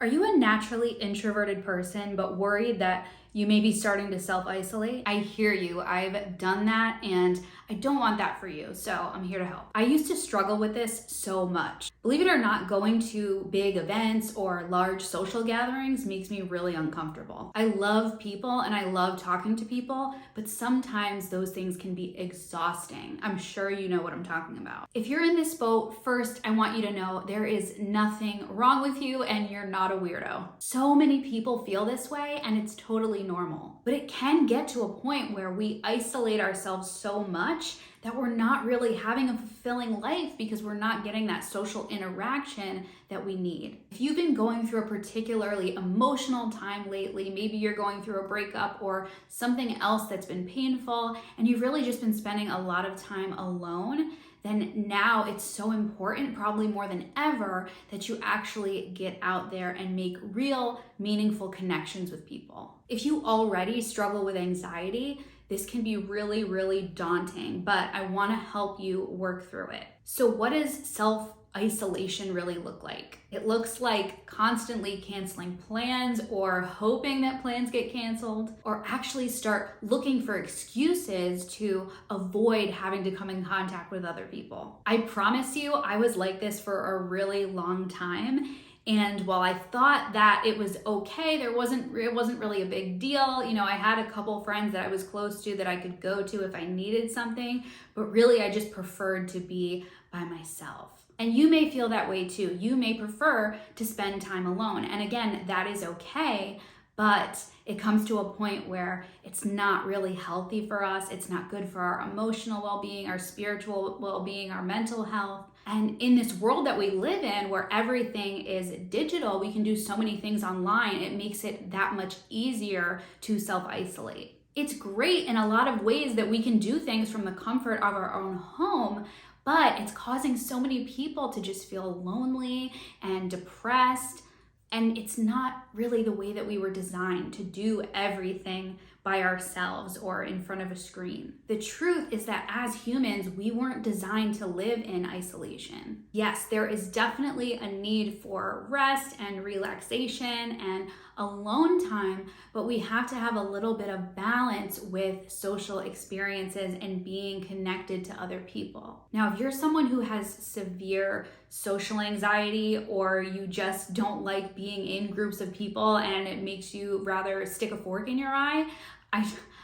Are you a naturally introverted person but worried that you may be starting to self-isolate? I hear you. I've done that and I don't want that for you, so I'm here to help. I used to struggle with this so much. Believe it or not, going to big events or large social gatherings makes me really uncomfortable. I love people and I love talking to people, but sometimes those things can be exhausting. I'm sure you know what I'm talking about. If you're in this boat, first, I want you to know there is nothing wrong with you and you're not a weirdo. So many people feel this way and it's totally normal. But it can get to a point where we isolate ourselves so much that we're not really having a fulfilling life because we're not getting that social interaction that we need. If you've been going through a particularly emotional time lately, maybe you're going through a breakup or something else that's been painful, and you've really just been spending a lot of time alone, then now it's so important, probably more than ever, that you actually get out there and make real, meaningful connections with people. If you already struggle with anxiety, this can be really, really daunting, but I want to help you work through it. So what does self-isolation really look like? It looks like constantly canceling plans or hoping that plans get canceled, or actually start looking for excuses to avoid having to come in contact with other people. I promise you, I was like this for a really long time. And while I thought that it was okay, it wasn't really a big deal. You know, I had a couple friends that I was close to that I could go to if I needed something, but really I just preferred to be by myself. And you may feel that way too. You may prefer to spend time alone. And again, that is okay, but it comes to a point where it's not really healthy for us. It's not good for our emotional well-being, our spiritual well-being, our mental health. And in this world that we live in, where everything is digital, we can do so many things online. It makes it that much easier to self-isolate. It's great in a lot of ways that we can do things from the comfort of our own home, but it's causing so many people to just feel lonely and depressed. And it's not really the way that we were designed to do everything by ourselves or in front of a screen. The truth is that as humans, we weren't designed to live in isolation. Yes, there is definitely a need for rest and relaxation and alone time, but we have to have a little bit of balance with social experiences and being connected to other people. Now, if you're someone who has severe social anxiety, or you just don't like being in groups of people and it makes you rather stick a fork in your eye,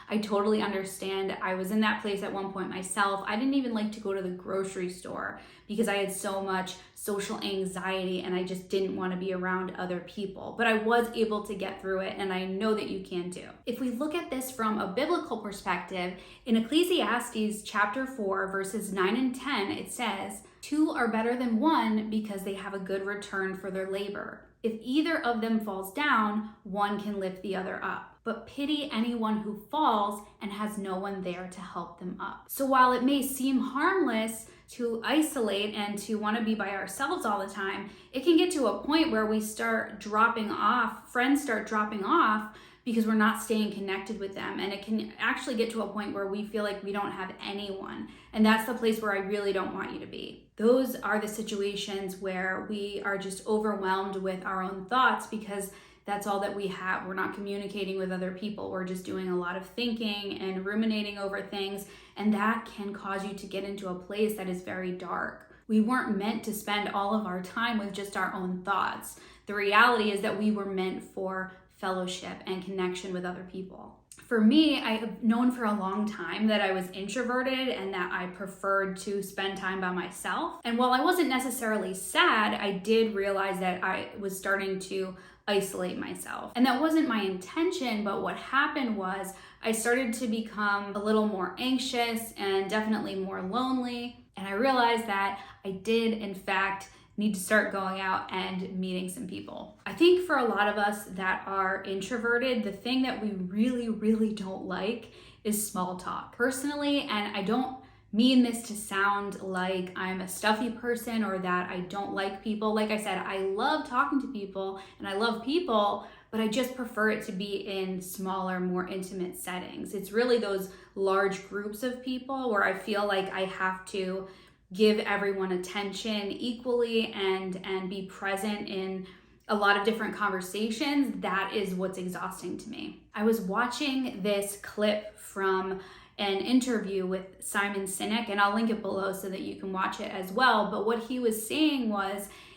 I totally understand. I was in that place at one point myself. I didn't even like to go to the grocery store because I had so much social anxiety and I just didn't want to be around other people. But I was able to get through it, and I know that you can too. If we look at this from a biblical perspective, in Ecclesiastes chapter 4, verses 9 and 10, it says, "Two are better than one because they have a good return for their labor. If either of them falls down, one can lift the other up. But pity anyone who falls and has no one there to help them up." So while it may seem harmless to isolate and to want to be by ourselves all the time, it can get to a point where we start dropping off, friends start dropping off because we're not staying connected with them. And it can actually get to a point where we feel like we don't have anyone. And that's the place where I really don't want you to be. Those are the situations where we are just overwhelmed with our own thoughts because that's all that we have. We're not communicating with other people. We're just doing a lot of thinking and ruminating over things, and that can cause you to get into a place that is very dark. We weren't meant to spend all of our time with just our own thoughts. The reality is that we were meant for fellowship and connection with other people. For me, I have known for a long time that I was introverted and that I preferred to spend time by myself. And while I wasn't necessarily sad, I did realize that I was starting to isolate myself. And that wasn't my intention, but what happened was I started to become a little more anxious and definitely more lonely. And I realized that I did, in fact, need to start going out and meeting some people. I think for a lot of us that are introverted, the thing that we really, really don't like is small talk. Personally, and I don't mean this to sound like I'm a stuffy person or that I don't like people. Like I said, I love talking to people and I love people, but I just prefer it to be in smaller, more intimate settings. It's really those large groups of people where I feel like I have to give everyone attention equally and be present in a lot of different conversations, that is what's exhausting to me. I was watching this clip from an interview with Simon Sinek, and I'll link it below so that you can watch it as well. But what he was saying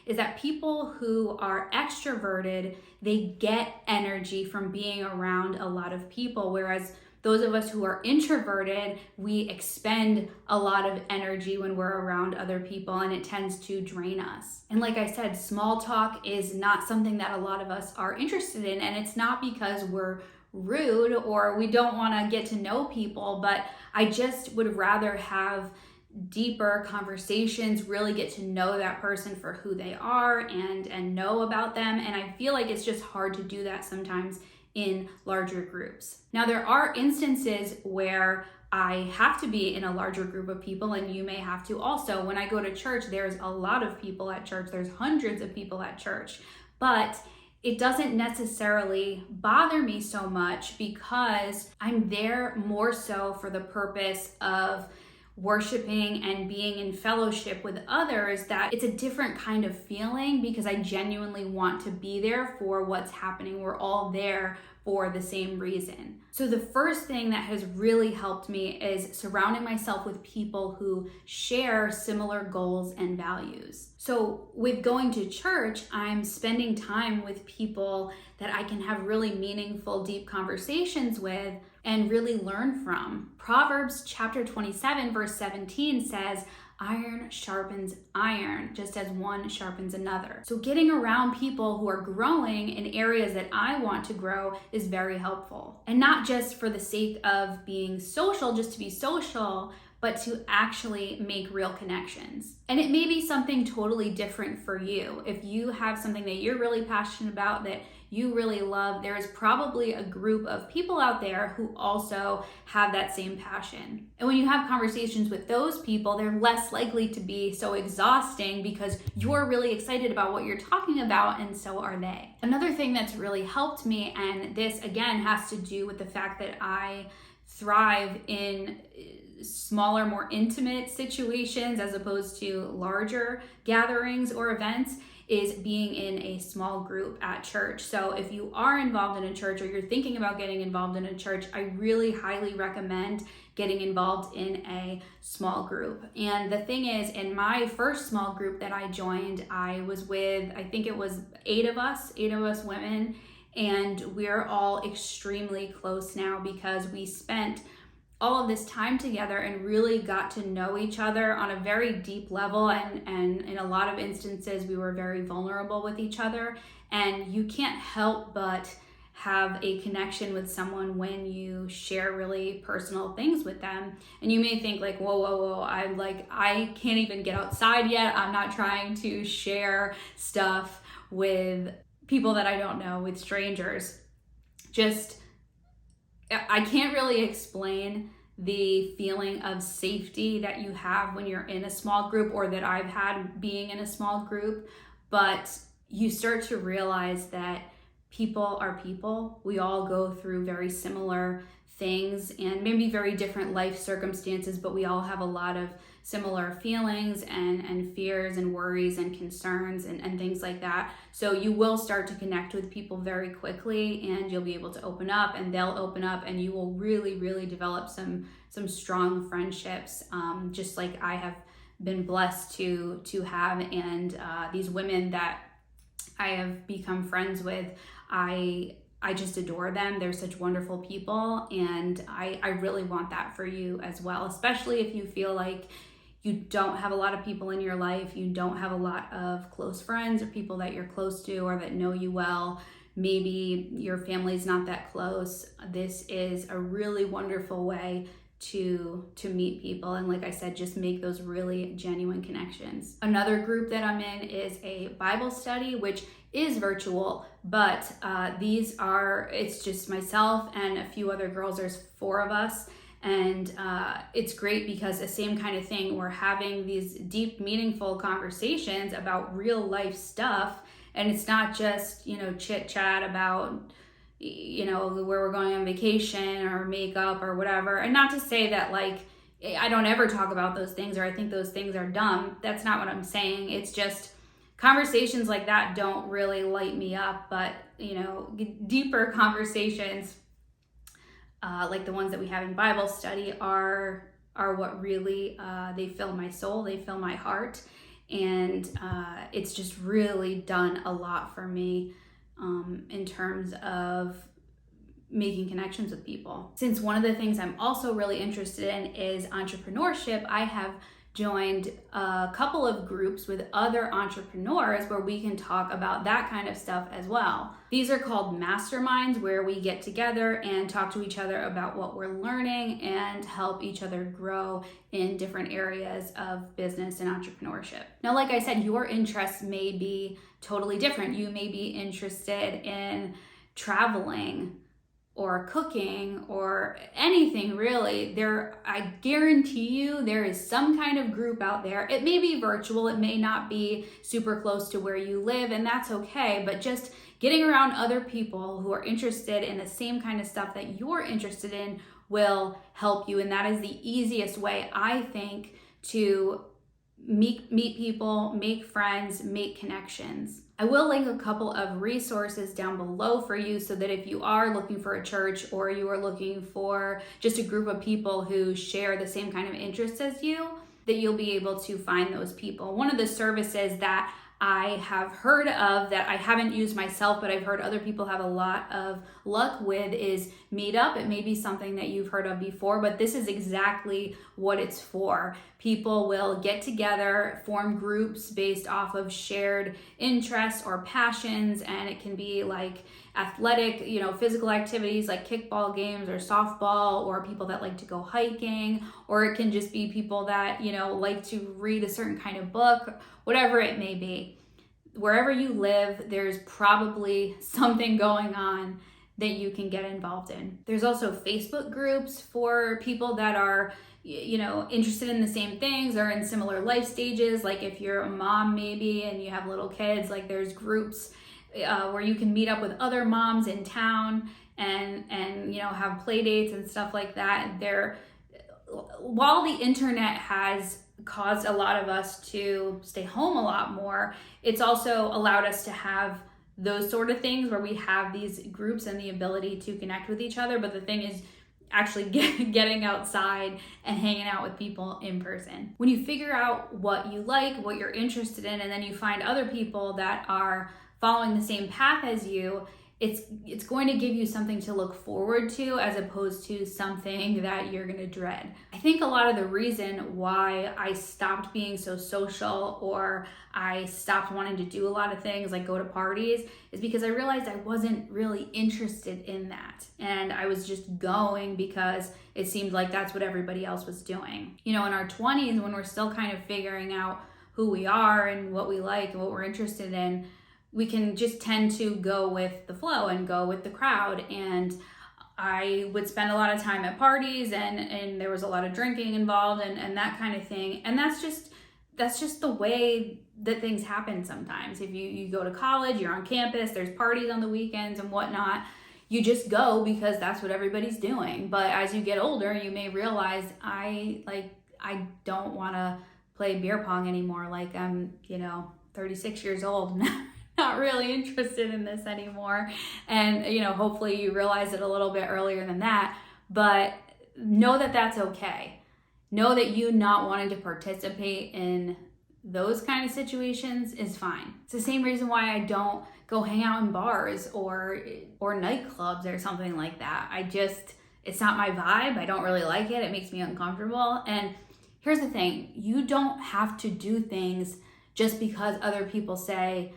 is that people who are extroverted, they get energy from being around a lot of people, whereas those of us who are introverted, we expend a lot of energy when we're around other people, and it tends to drain us. And like I said, small talk is not something that a lot of us are interested in, and it's not because we're rude or we don't want to get to know people, but I just would rather have deeper conversations, really get to know that person for who they are and know about them. And I feel like it's just hard to do that sometimes in larger groups. Now, there are instances where I have to be in a larger group of people, and you may have to also. When I go to church, there's a lot of people at church. There's hundreds of people at church, but it doesn't necessarily bother me so much because I'm there more so for the purpose of worshiping and being in fellowship with others, that it's a different kind of feeling because I genuinely want to be there for what's happening. We're all there for the same reason. So the first thing that has really helped me is surrounding myself with people who share similar goals and values. So with going to church, I'm spending time with people that I can have really meaningful, deep conversations with and really learn from. Proverbs chapter 27, verse 17 says, "Iron sharpens iron, just as one sharpens another." So getting around people who are growing in areas that I want to grow is very helpful. And not just for the sake of being social, just to be social, but to actually make real connections. And it may be something totally different for you. If you have something that you're really passionate about, that you really love, there is probably a group of people out there who also have that same passion. And when you have conversations with those people, they're less likely to be so exhausting because you're really excited about what you're talking about, and so are they. Another thing that's really helped me, and this again has to do with the fact that I thrive in smaller, more intimate situations as opposed to larger gatherings or events, is being in a small group at church. So if you are involved in a church or you're thinking about getting involved in a church, I really highly recommend getting involved in a small group. And the thing is, in my first small group that I joined, I was with, I think it was eight of us women, and we're all extremely close now because we spent all of this time together and really got to know each other on a very deep level, and in a lot of instances we were very vulnerable with each other, and you can't help but have a connection with someone when you share really personal things with them. And you may think like, whoa, I can't even get outside yet. I'm not trying to share stuff with people that I don't know, with strangers. I can't really explain the feeling of safety that you have when you're in a small group, or that I've had being in a small group, but you start to realize that people are people. We all go through very similar things and maybe very different life circumstances, but we all have a lot of similar feelings and fears and worries and concerns and things like that. So you will start to connect with people very quickly, and you'll be able to open up and they'll open up, and you will really, really develop some strong friendships, just like I have been blessed to have. And these women that I have become friends with, I just adore them. They're such wonderful people, and I really want that for you as well, especially if you feel like you don't have a lot of people in your life, you don't have a lot of close friends or people that you're close to or that know you well. Maybe your family's not that close. This is a really wonderful way to meet people, and like I said, just make those really genuine connections. Another group that I'm in is a Bible study, which is virtual, but it's just myself and a few other girls. There's 4 of us, and it's great because the same kind of thing. We're having these deep, meaningful conversations about real life stuff, and it's not just, chit chat about where we're going on vacation or makeup or whatever. And not to say that like I don't ever talk about those things or I think those things are dumb. That's not what I'm saying. It's just conversations like that don't really light me up, but deeper conversations like the ones that we have in Bible study are what really they fill my soul, they fill my heart, and it's just really done a lot for me in terms of making connections with people. Since one of the things I'm also really interested in is entrepreneurship, I have joined a couple of groups with other entrepreneurs where we can talk about that kind of stuff as well. These are called masterminds, where we get together and talk to each other about what we're learning and help each other grow in different areas of business and entrepreneurship. Now, like I said, your interests may be totally different. You may be interested in traveling or cooking or anything really. I guarantee you there is some kind of group out there. It may be virtual, it may not be super close to where you live, and that's okay, but just getting around other people who are interested in the same kind of stuff that you're interested in will help you. And that is the easiest way, I think, to meet people, make friends, make connections. I will link a couple of resources down below for you so that if you are looking for a church or you are looking for just a group of people who share the same kind of interests as you, that you'll be able to find those people. One of the services that I have heard of that I haven't used myself, but I've heard other people have a lot of luck with is Meetup. It may be something that you've heard of before, but this is exactly what it's for. People will get together, form groups based off of shared interests or passions, and it can be like athletic, physical activities like kickball games or softball, or people that like to go hiking, or it can just be people that, like to read a certain kind of book, whatever it may be. Wherever you live, there's probably something going on that you can get involved in. There's also Facebook groups for people that are interested in the same things or in similar life stages. Like if you're a mom maybe and you have little kids, like there's groups where you can meet up with other moms in town and have play dates and stuff like that. While the internet has caused a lot of us to stay home a lot more, it's also allowed us to have those sort of things where we have these groups and the ability to connect with each other. But the thing is actually getting outside and hanging out with people in person. When you figure out what you like, what you're interested in, and then you find other people that are following the same path as you, it's going to give you something to look forward to as opposed to something that you're going to dread. I think a lot of the reason why I stopped being so social or I stopped wanting to do a lot of things like go to parties is because I realized I wasn't really interested in that. And I was just going because it seemed like that's what everybody else was doing. In our 20s, when we're still kind of figuring out who we are and what we like and what we're interested in, we can just tend to go with the flow and go with the crowd. And I would spend a lot of time at parties and there was a lot of drinking involved and that kind of thing. And that's just the way that things happen sometimes. If you go to college, you're on campus, there's parties on the weekends and whatnot. You just go because that's what everybody's doing. But as you get older, you may realize I don't want to play beer pong anymore. Like I'm, 36 years old. Not really interested in this anymore. And, hopefully you realize it a little bit earlier than that, but know that that's okay. Know that you not wanting to participate in those kind of situations is fine. It's the same reason why I don't go hang out in bars or nightclubs or something like that. It's not my vibe. I don't really like it. It makes me uncomfortable. And here's the thing, you don't have to do things just because other people say,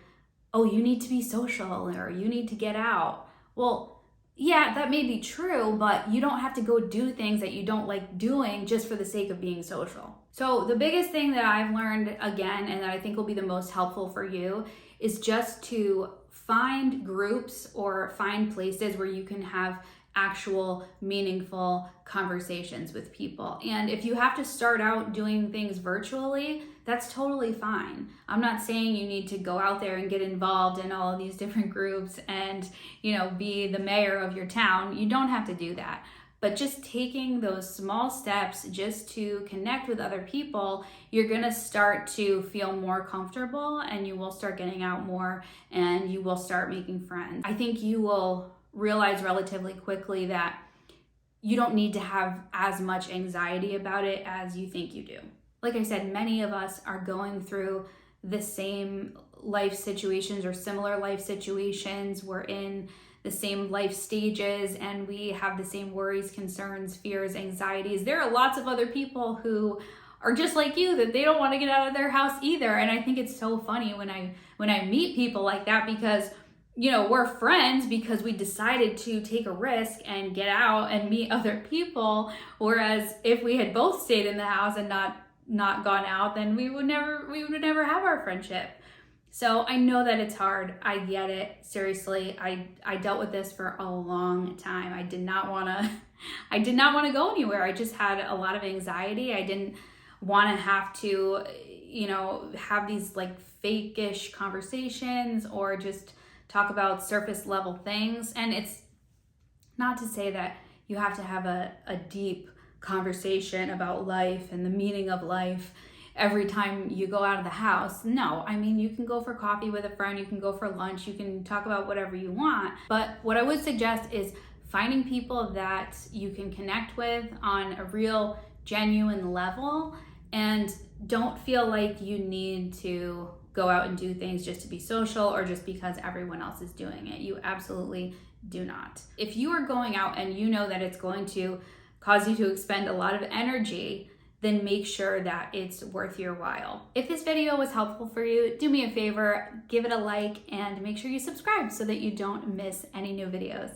oh, you need to be social or you need to get out. Well, yeah, that may be true, but you don't have to go do things that you don't like doing just for the sake of being social. So the biggest thing that I've learned, again, and that I think will be the most helpful for you, is just to find groups or find places where you can have actual meaningful conversations with people. And if you have to start out doing things virtually, that's totally fine. I'm not saying you need to go out there and get involved in all of these different groups and, be the mayor of your town. You don't have to do that. But just taking those small steps just to connect with other people, you're gonna start to feel more comfortable and you will start getting out more and you will start making friends. I think you will realize relatively quickly that you don't need to have as much anxiety about it as you think you do. Like I said, many of us are going through the same life situations or similar life situations. We're in the same life stages and we have the same worries, concerns, fears, anxieties. There are lots of other people who are just like you, that they don't want to get out of their house either. And I think it's so funny when I meet people like that, because we're friends because we decided to take a risk and get out and meet other people. Whereas if we had both stayed in the house and not gone out, then we would never have our friendship. So I know that it's hard. I get it. Seriously, I dealt with this for a long time. I did not want to go anywhere. I just had a lot of anxiety. I didn't want to have to, have these like fake-ish conversations or just talk about surface level things. And it's not to say that you have to have a deep conversation about life and the meaning of life every time you go out of the house. No, I mean, you can go for coffee with a friend, you can go for lunch, you can talk about whatever you want. But what I would suggest is finding people that you can connect with on a real, genuine level, and don't feel like you need to go out and do things just to be social or just because everyone else is doing it. You absolutely do not. If you are going out and you know that it's going to cause you to expend a lot of energy, then make sure that it's worth your while. If this video was helpful for you, do me a favor, give it a like and make sure you subscribe so that you don't miss any new videos.